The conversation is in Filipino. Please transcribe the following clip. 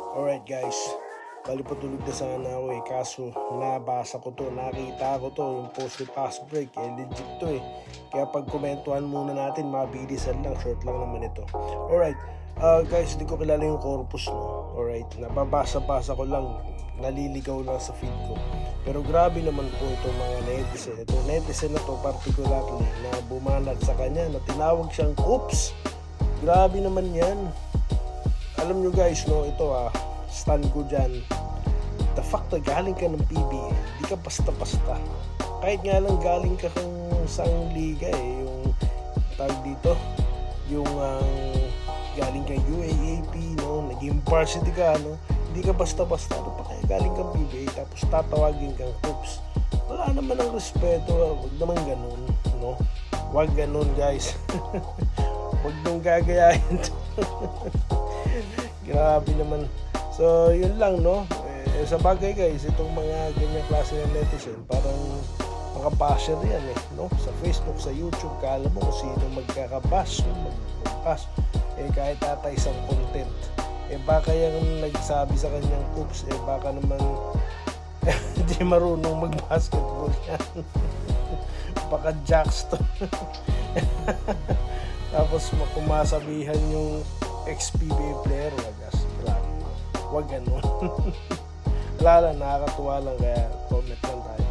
Alright guys, palipatulog na sana ako kaso nabasa ko to, nakita ko to, yung post ni Fast Break, legit to Kaya pag komentuhan muna natin, mabilisan lang, short lang naman ito. Alright, guys, hindi ko kilala yung corpus, no? Alright, nababasa-basa ko lang, naliligaw lang sa feed ko. Pero grabe naman po itong mga netizen. Itong netizen na to particularly na bumanat sa kanya, na tinawag siyang oops. Grabe naman yan. Alam nyo guys, no, ito stand ko dyan. The fact na galing ka ng PBA, di ka basta-basta. Kahit nga lang galing ka kung sang liga yung tawag dito, yung galing kang UAAP, no, naging varsity ka, no, hindi ka basta-basta. Ano pa kaya galing kang PBA tapos tatawagin kang oops? Wala naman ang respeto, wag naman ganun, no? Wag ganun guys. Wag nung gagayahin to. Grabe naman. So, yun lang, no? Sa bagay guys, itong mga ganyang klase ng netizen, parang mga basher yan, no? Sa Facebook, sa YouTube, kala mo kung sino magkakabash, mag-bash. Kahit ata isang content. Baka yung nagsabi sa kanyang oops, baka naman hindi marunong mag-basketball yan. Baka jacks to. Tapos kumasabihan yung ex-PBA player, wag ganun. Wala lang, nakakatuwa lang, kaya comment lang tayo.